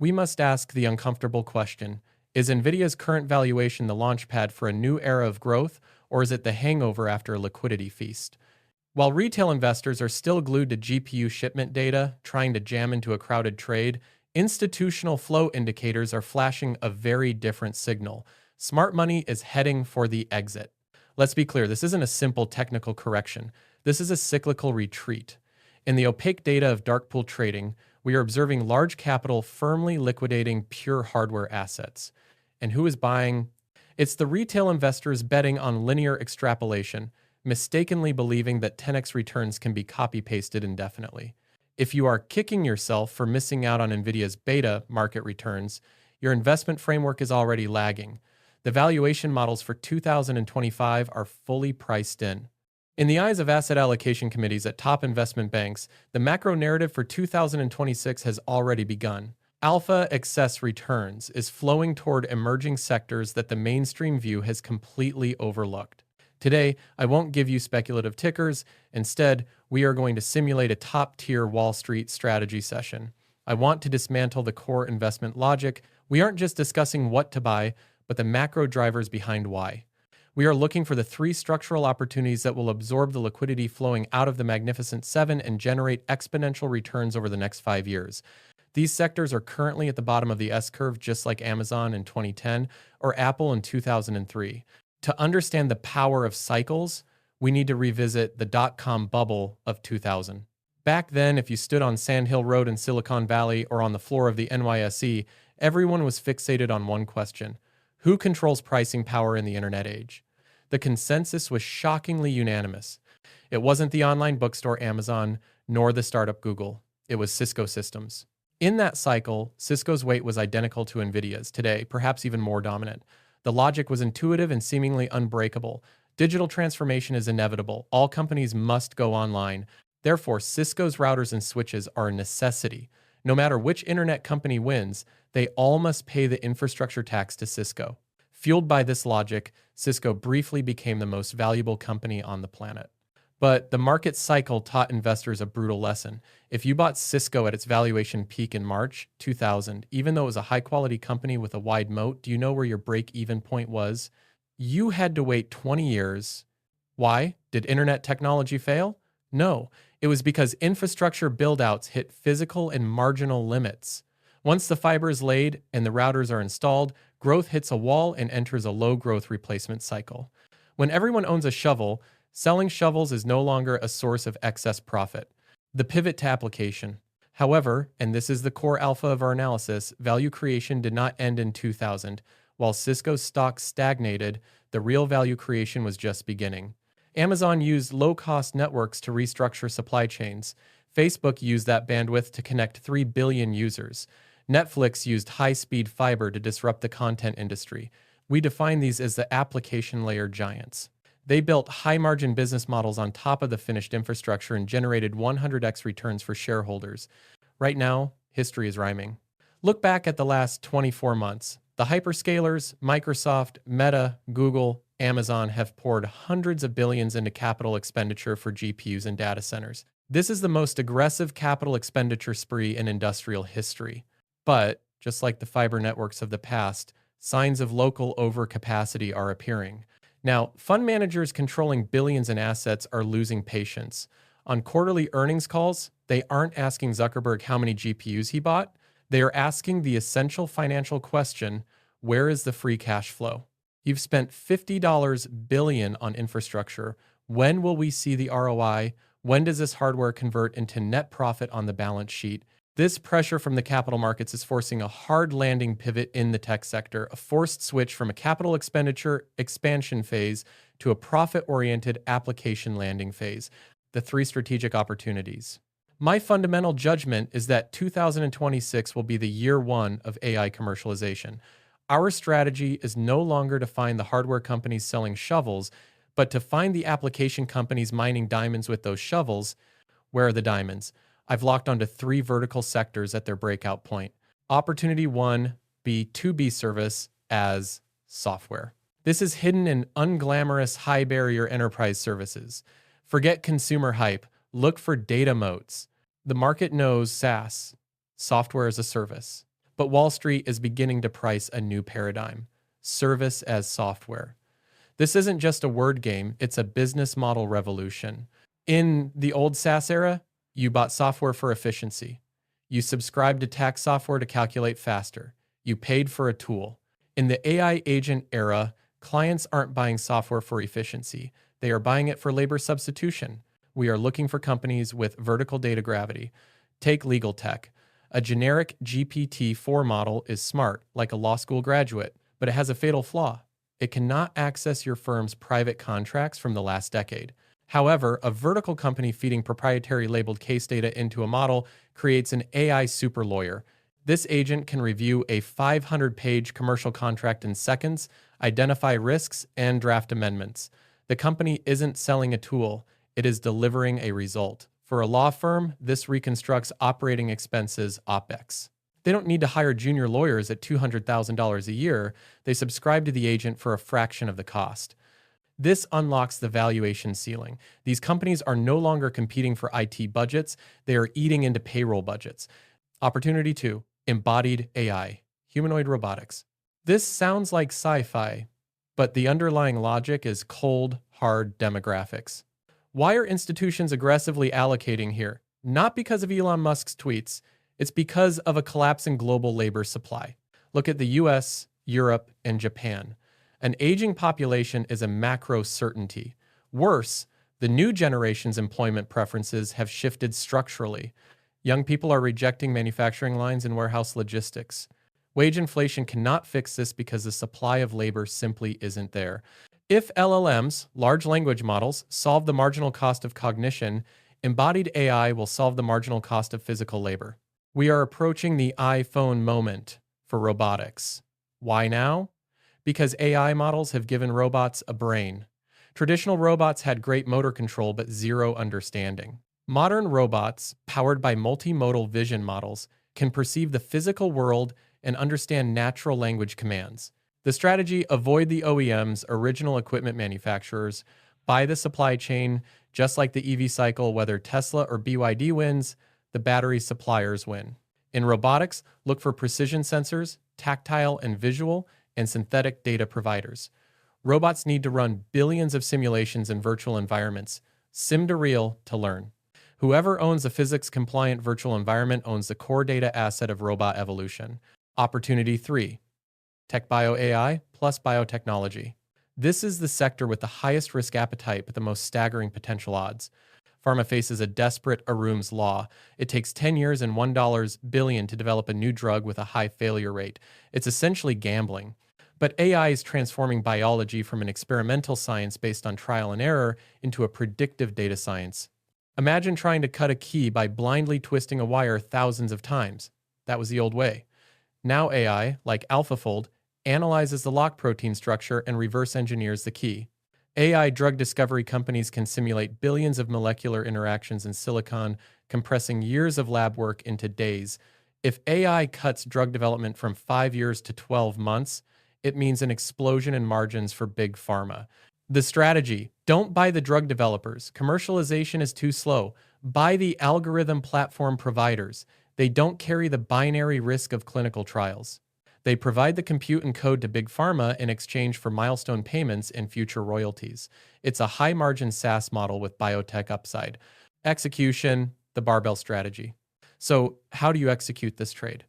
we must ask the uncomfortable question: is NVIDIA's current valuation the launchpad for a new era of growth, or is it the hangover after a liquidity feast? While retail investors are still glued to GPU shipment data, trying to jam into a crowded trade, institutional flow indicators are flashing a very different signal. Smart money is heading for the exit. Let's be clear, this isn't a simple technical correction. This is a cyclical retreat. In the opaque data of dark pool trading, we are observing large capital firmly liquidating pure hardware assets. And who is buying? It's the retail investors betting on linear extrapolation, mistakenly believing that 10x returns can be copy-pasted indefinitely. If you are kicking yourself for missing out on NVIDIA's beta market returns, your investment framework is already lagging. The valuation models for 2025 are fully priced in. In the eyes of asset allocation committees at top investment banks, the macro narrative for 2026 has already begun. Alpha excess returns is flowing toward emerging sectors that the mainstream view has completely overlooked. Today, I won't give you speculative tickers. Instead, we are going to simulate a top-tier Wall Street strategy session. I want to dismantle the core investment logic. We aren't just discussing what to buy, but the macro drivers behind why. We are looking for the three structural opportunities that will absorb the liquidity flowing out of the Magnificent Seven and generate exponential returns over the next 5 years. These sectors are currently at the bottom of the S-curve, just like Amazon in 2010 or Apple in 2003. To understand the power of cycles, we need to revisit the dot-com bubble of 2000. Back then, if you stood on Sand Hill Road in Silicon Valley or on the floor of the NYSE, everyone was fixated on one question: who controls pricing power in the internet age? The consensus was shockingly unanimous. It wasn't the online bookstore Amazon, nor the startup Google. It was Cisco Systems. In that cycle, Cisco's weight was identical to NVIDIA's today, perhaps even more dominant. The logic was intuitive and seemingly unbreakable. Digital transformation is inevitable. All companies must go online. Therefore, Cisco's routers and switches are a necessity. No matter which internet company wins, they all must pay the infrastructure tax to Cisco. Fueled by this logic, Cisco briefly became the most valuable company on the planet. But the market cycle taught investors a brutal lesson. If you bought Cisco at its valuation peak in March 2000, even though it was a high-quality company with a wide moat, do you know where your break-even point was? You had to wait 20 years. Why? Did internet technology fail? No. It was because infrastructure build-outs hit physical and marginal limits. Once the fiber is laid and the routers are installed, growth hits a wall and enters a low-growth replacement cycle. When everyone owns a shovel, selling shovels is no longer a source of excess profit. The pivot to application. However, and this is the core alpha of our analysis, value creation did not end in 2000. While Cisco's stock stagnated, the real value creation was just beginning. Amazon used low-cost networks to restructure supply chains. Facebook used that bandwidth to connect 3 billion users. Netflix used high-speed fiber to disrupt the content industry. We define these as the application layer giants. They built high-margin business models on top of the finished infrastructure and generated 100x returns for shareholders. Right now, history is rhyming. Look back at the last 24 months. The hyperscalers, Microsoft, Meta, Google, Amazon have poured hundreds of billions into capital expenditure for GPUs and data centers. This is the most aggressive capital expenditure spree in industrial history. But, just like the fiber networks of the past, signs of local overcapacity are appearing. Now, fund managers controlling billions in assets are losing patience. On quarterly earnings calls, they aren't asking Zuckerberg how many GPUs he bought. They are asking the essential financial question: where is the free cash flow? You've spent $50 billion on infrastructure. When will we see the ROI? When does this hardware convert into net profit on the balance sheet? This pressure from the capital markets is forcing a hard landing pivot in the tech sector, a forced switch from a capital expenditure expansion phase to a profit-oriented application landing phase. The three strategic opportunities. My fundamental judgment is that 2026 will be the year one of AI commercialization. Our strategy is no longer to find the hardware companies selling shovels, but to find the application companies mining diamonds with those shovels. Where are the diamonds? I've locked onto 3 vertical sectors at their breakout point. Opportunity 1, B2B service as software. This is hidden in unglamorous high-barrier enterprise services. Forget consumer hype. Look for data moats. The market knows SaaS, software as a service. But Wall Street is beginning to price a new paradigm: service as software. This isn't just a word game, it's a business model revolution. In the old SaaS era, you bought software for efficiency. You subscribed to tax software to calculate faster. You paid for a tool. In the AI agent era, clients aren't buying software for efficiency. They are buying it for labor substitution. We are looking for companies with vertical data gravity. Take legal tech. A generic GPT-4 model is smart, like a law school graduate, but it has a fatal flaw. It cannot access your firm's private contracts from the last decade. However, a vertical company feeding proprietary labeled case data into a model creates an AI super lawyer. This agent can review a 500-page commercial contract in seconds, identify risks, and draft amendments. The company isn't selling a tool, it is delivering a result. For a law firm, this reconstructs operating expenses OPEX. They don't need to hire junior lawyers at $200,000 a year. They subscribe to the agent for a fraction of the cost. This unlocks the valuation ceiling. These companies are no longer competing for IT budgets. They are eating into payroll budgets. Opportunity 2, embodied AI, humanoid robotics. This sounds like sci-fi, but the underlying logic is cold, hard demographics. Why are institutions aggressively allocating here? Not because of Elon Musk's tweets. It's because of a collapse in global labor supply. Look at the US, Europe, and Japan. An aging population is a macro certainty. Worse, the new generation's employment preferences have shifted structurally. Young people are rejecting manufacturing lines and warehouse logistics. Wage inflation cannot fix this because the supply of labor simply isn't there. If LLMs, large language models, solve the marginal cost of cognition, embodied AI will solve the marginal cost of physical labor. We are approaching the iPhone moment for robotics. Why now? Because AI models have given robots a brain. Traditional robots had great motor control but zero understanding. Modern robots, powered by multimodal vision models, can perceive the physical world and understand natural language commands. The strategy: avoid the OEMs, original equipment manufacturers, buy the supply chain. Just like the EV cycle, whether Tesla or BYD wins, the battery suppliers win. In robotics, look for precision sensors, tactile and visual, and synthetic data providers. Robots need to run billions of simulations in virtual environments, sim to real, to learn. Whoever owns a physics-compliant virtual environment owns the core data asset of robot evolution. Opportunity 3. TechBio AI plus biotechnology. This is the sector with the highest risk appetite but the most staggering potential odds. Pharma faces a desperate Arum's law. It takes 10 years and $1 billion to develop a new drug with a high failure rate. It's essentially gambling. But AI is transforming biology from an experimental science based on trial and error into a predictive data science. Imagine trying to cut a key by blindly twisting a wire thousands of times. That was the old way. Now AI, like AlphaFold, analyzes the lock protein structure and reverse engineers the key. AI drug discovery companies can simulate billions of molecular interactions in silicon, compressing years of lab work into days. If AI cuts drug development from 5 years to 12 months, it means an explosion in margins for big pharma. The strategy: don't buy the drug developers. Commercialization is too slow. Buy the algorithm platform providers. They don't carry the binary risk of clinical trials. They provide the compute and code to big pharma in exchange for milestone payments and future royalties. It's a high-margin SaaS model with biotech upside. Execution: the barbell strategy. So, how do you execute this trade?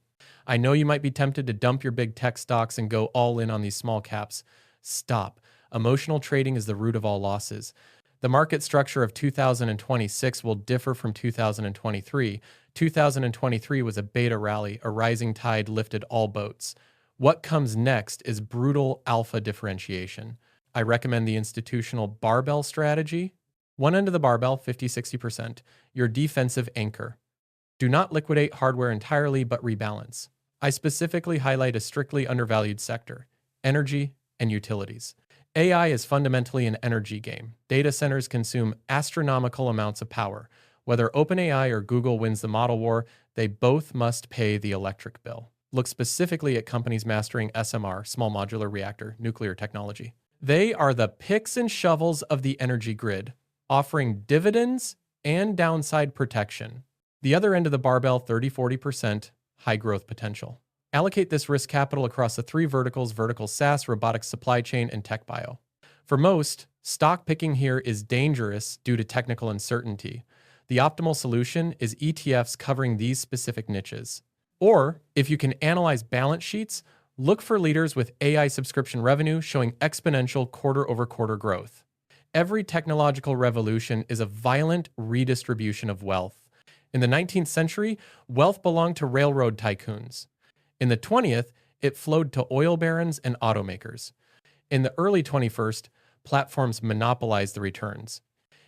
I know you might be tempted to dump your big tech stocks and go all in on these small caps. Stop. Emotional trading is the root of all losses. The market structure of 2026 will differ from 2023. 2023 was a beta rally. A rising tide lifted all boats. What comes next is brutal alpha differentiation. I recommend the institutional barbell strategy. One end of the barbell, 50-60%, your defensive anchor. Do not liquidate hardware entirely, but rebalance. I specifically highlight a strictly undervalued sector: energy and utilities. AI is fundamentally an energy game. Data centers consume astronomical amounts of power. Whether OpenAI or Google wins the model war, they both must pay the electric bill. Look specifically at companies mastering SMR, small modular reactor, nuclear technology. They are the picks and shovels of the energy grid, offering dividends and downside protection. The other end of the barbell, 30-40%, high growth potential. Allocate this risk capital across the three verticals: vertical SaaS, robotics supply chain, and tech bio. For most, stock picking here is dangerous due to technical uncertainty. The optimal solution is ETFs covering these specific niches. Or, if you can analyze balance sheets, look for leaders with AI subscription revenue showing exponential quarter-over-quarter growth. Every technological revolution is a violent redistribution of wealth. In the 19th century, wealth belonged to railroad tycoons. In the 20th, it flowed to oil barons and automakers. In the early 21st, platforms monopolized the returns.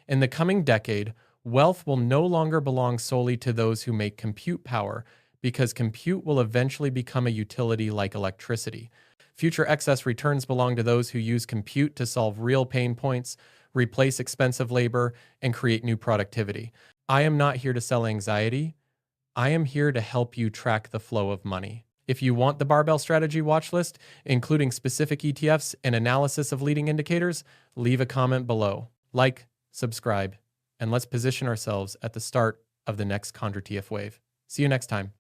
In the coming decade, wealth will no longer belong solely to those who make compute power, because compute will eventually become a utility like electricity. Future excess returns belong to those who use compute to solve real pain points, replace expensive labor, and create new productivity. I am not here to sell anxiety. I am here to help you track the flow of money. If you want the Barbell Strategy watch list, including specific ETFs and analysis of leading indicators, leave a comment below. Like, subscribe, and let's position ourselves at the start of the next Condor TF wave. See you next time.